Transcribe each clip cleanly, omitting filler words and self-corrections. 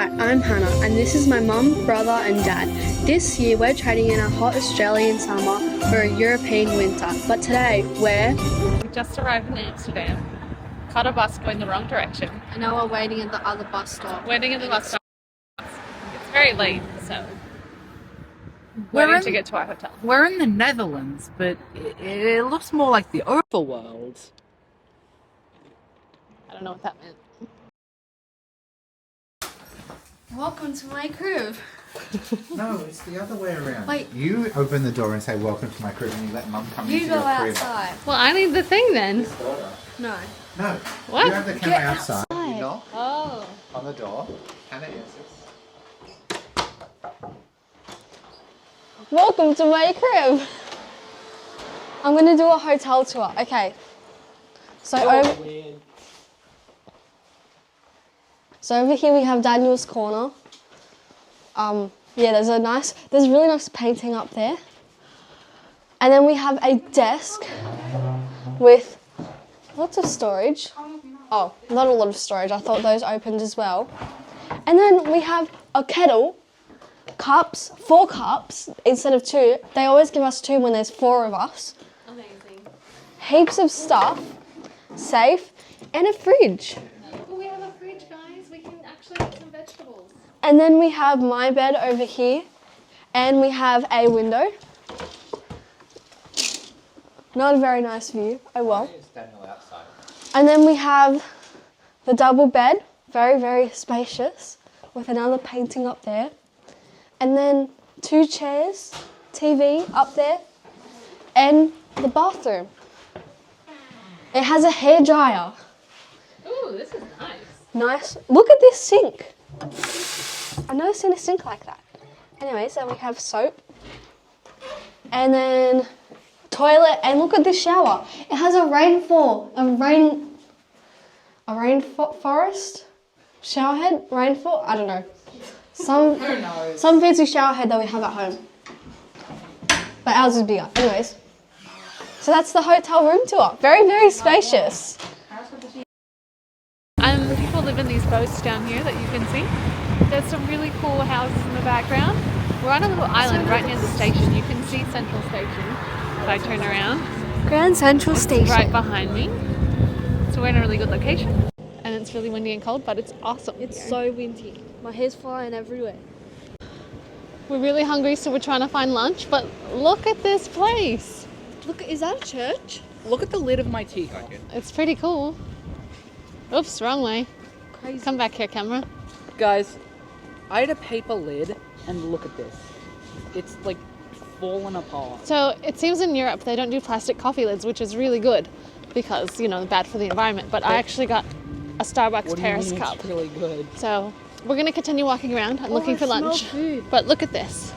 Hi, I'm Hannah, and this is my mum, brother, and dad. This year we're trading in a hot Australian summer for a European winter, but today We just arrived in Amsterdam, caught a bus going the wrong direction. and now we're waiting at the other bus stop. Waiting at the bus stop. It's very late, so waiting to get to our hotel. We're in the Netherlands, but it looks more like the overworld. I don't know what that meant. Welcome to my crib. No, it's the other way around. Wait. You open the door and say, welcome to my crib, and you let mum come You into go your crib. outside. Well, I need the thing then. No. No. What? You have the camera Get outside. outside. You knock Oh. on the door. Hannah answers. Welcome to my crib. I'm gonna do a hotel tour. Okay. So over here we have Daniel's corner. Yeah, there's a really nice painting up there. And then we have a desk with lots of storage. Oh, not a lot of storage. I thought those opened as well. And then we have a kettle, cups, 4 cups instead of 2. They always give us 2 when there's 4 of us. Amazing. Heaps of stuff, safe, and a fridge. Oh, we have a fridge, guys. We can actually get some vegetables. And then we have my bed over here, and we have a window. Not a very nice view, oh well. It's Daniel outside. And then we have the double bed, very, very spacious, with another painting up there. And then 2 chairs, TV up there, and the bathroom. It has a hairdryer. Ooh, this is nice. Nice. Look at this sink. I've never seen a sink like that. Anyway, so we have soap. And then toilet, and look at this shower. It has a rainforest shower head, rainfall, I don't know. Some fancy shower head that we have at home. But ours is bigger. Anyways, so that's the hotel room tour. Very, very spacious. And people live in these boats down here that you can see. There's some really cool houses in the background. We're on a little island right near the station. You can see Central Station if I turn around. Grand Central Station. Right behind me. So we're in a really good location. And it's really windy and cold, but it's awesome. It's here. so windy. My hair's flying everywhere. We're really hungry, so we're trying to find lunch, but look at this place. Look, is that a church? Look at the lid of my teacup. It's pretty cool. Oops, wrong way. Crazy. Come back here, camera. Guys, I had a paper lid, and look at this. It's like fallen apart. So it seems in Europe they don't do plastic coffee lids, which is really good because, you know, bad for the environment. But I actually got a Starbucks What do you Paris mean cup. It's really good. So we're going to continue walking around and looking I for smell lunch. food. But look at this.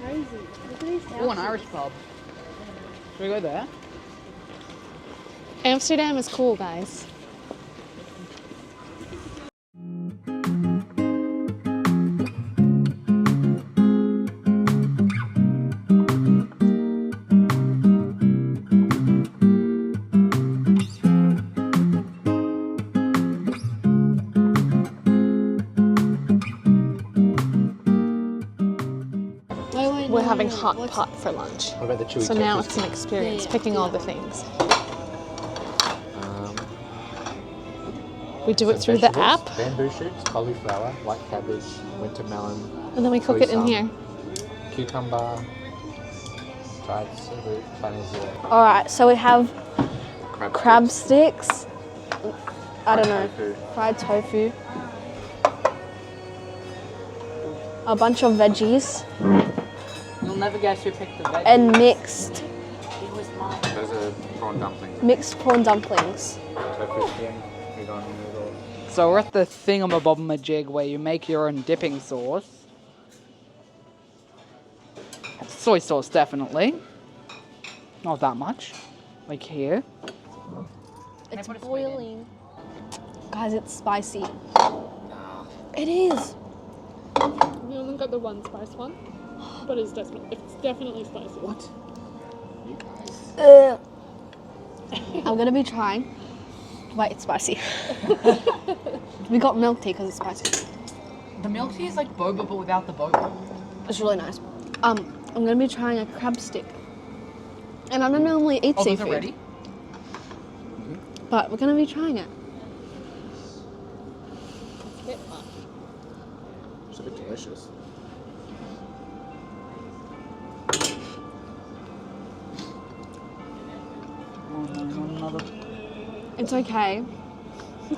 Crazy. Look at these houses. Oh, an Irish pub. Should we go there? Amsterdam is cool, guys. We're having hot pot for lunch. What about the chewy So now tofu? it's an experience picking all the things. We do it through the app, Bamboo shoots, cauliflower, white cabbage, winter melon, and then we cook it in here. cucumber, dried seaweed, Chinese All right, so we have crab sticks. I don't know. tofu. Fried tofu. A bunch of veggies You'll never guess who picked the veg. and mixed Those are prawn dumplings. mixed prawn dumplings. Tofu skin, udon noodles. So we're at the thingamabobmajig where you make your own dipping sauce. Soy sauce, definitely. Not that much. Like here. It's boiling. Guys, it's spicy. It is. We only got the one spice one, but it's definitely spicy. What? You guys. I'm gonna be trying. Wait, it's spicy. We got milk tea because it's spicy. The milk tea is like boba, but without the boba. It's really nice. I'm gonna be trying a crab stick. And I don't normally eat Oh, those seafood. are ready? But we're gonna be trying it. It's a bit delicious. It's okay.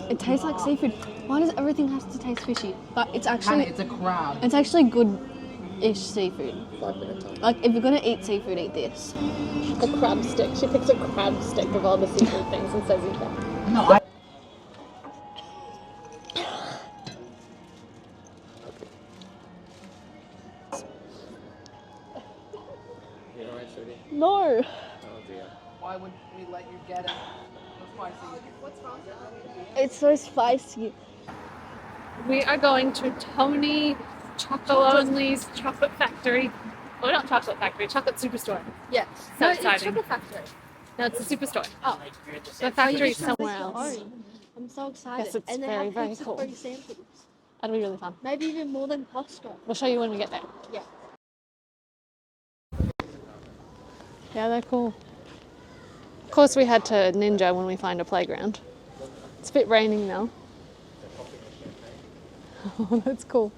It tastes like seafood. Why does everything have to taste fishy? But it's Hannah, actually it's a crab. it's actually good-ish seafood. Like if you're gonna eat seafood, eat this. A crab stick. She picks a crab stick of all the seafood things and says eat them. No, I... You alright, Sheri? No. Oh dear. Why would we let you get it? That's spicy. It's so spicy. We are going to Tony Chocolonely's Chocolate Factory. Well, not Chocolate Factory, Chocolate Superstore. Yes. So exciting. It's Chocolate Factory. No, it's a superstore. Oh. The factory's somewhere else. I'm so excited. Yes, it's and they very, have very heaps of cool. free samples. That'll be really fun. Maybe even more than Costco. We'll show you when we get there. Yeah. Yeah, they're cool. Of course, we had to ninja when we find a playground. It's a bit raining now. Oh, that's cool.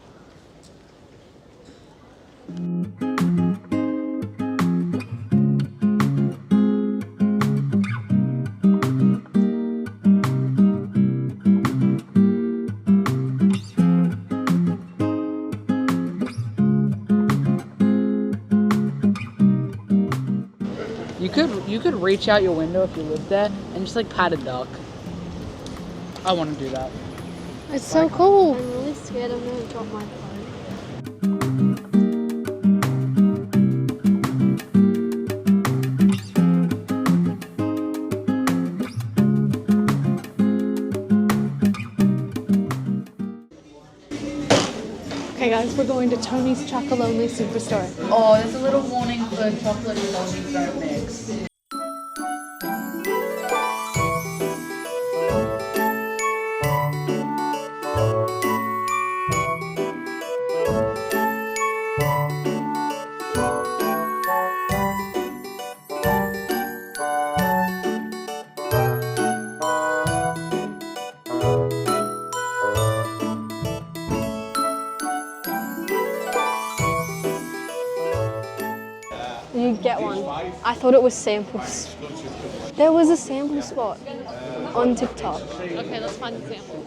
You could reach out your window if you lived there and just like pat a duck. I want to do that. It's so cool. I'm really scared I'm going to drop my phone. Okay, guys, we're going to Tony's Chocolonely Superstore. Oh, there's a little warning for chocolate and coffee don't mix. You get one. I thought it was samples. There was a sample spot on TikTok. Okay, let's find the sample.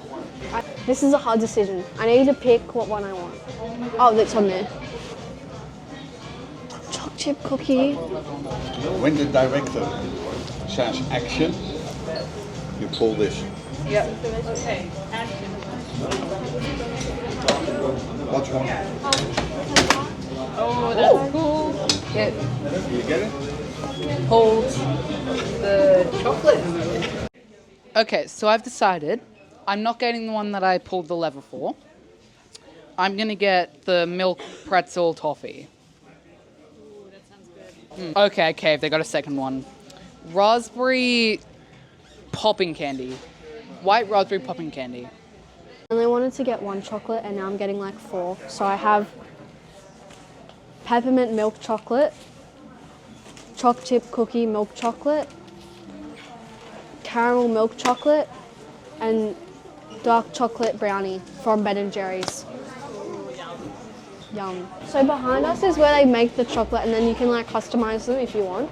This is a hard decision. I need to pick what one I want. Oh, that's on there. Choc chip cookie. When the director says action, you pull this. Yep. Okay. What's one? Oh, that's cool. It You get it? holds the chocolate. Okay, so I've decided I'm not getting the one that I pulled the lever for. I'm gonna get the milk pretzel toffee. Ooh, that sounds good. Okay, they got a second one. Raspberry popping candy. White raspberry popping candy. And I wanted to get one chocolate and now I'm getting like 4. So I have peppermint milk chocolate, choc chip cookie milk chocolate, caramel milk chocolate, and dark chocolate brownie from Ben & Jerry's. Yum. So behind us is where they make the chocolate and then you can like customize them if you want.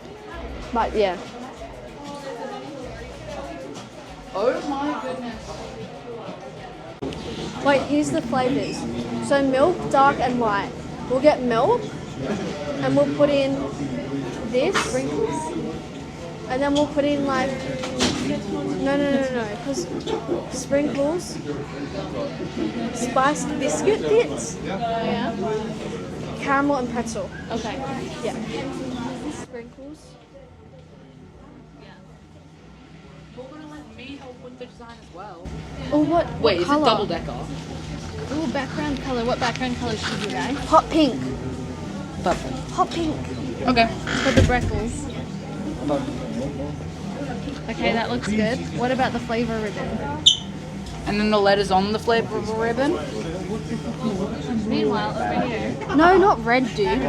But yeah. Oh my goodness. Wait, here's the flavors. So milk, dark and white. We'll get milk and we'll put in this. Sprinkles. And then we'll put in like, no, because sprinkles, spiced biscuit bits, Yeah? caramel and pretzel. Okay. Yeah. Sprinkles. We're gonna let me help with the design as well. Oh, what Wait, is colour? it double decker? Ooh, background color. What background color should you guys? Hot pink. Purple. Hot pink. Okay. For the breckles. Okay, that looks good. What about the flavor ribbon? And then the letters on the flavor of a ribbon. Meanwhile, over here. No, not red, dude.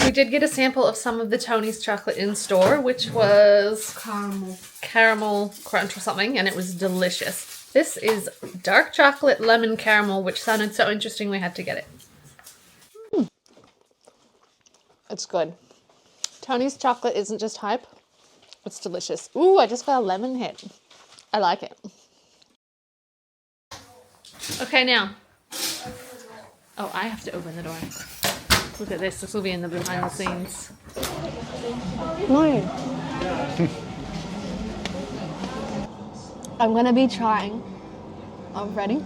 We did get a sample of some of the Tony's chocolate in store, which was caramel crunch or something, and it was delicious. This is dark chocolate lemon caramel, which sounded so interesting we had to get it. It's good. Tony's chocolate isn't just hype, it's delicious. Ooh, I just got a lemon hit. I like it. Okay, now. Oh, I have to open the door. Look at this. This will be in the behind the scenes. No. I'm gonna be trying. I'm ready.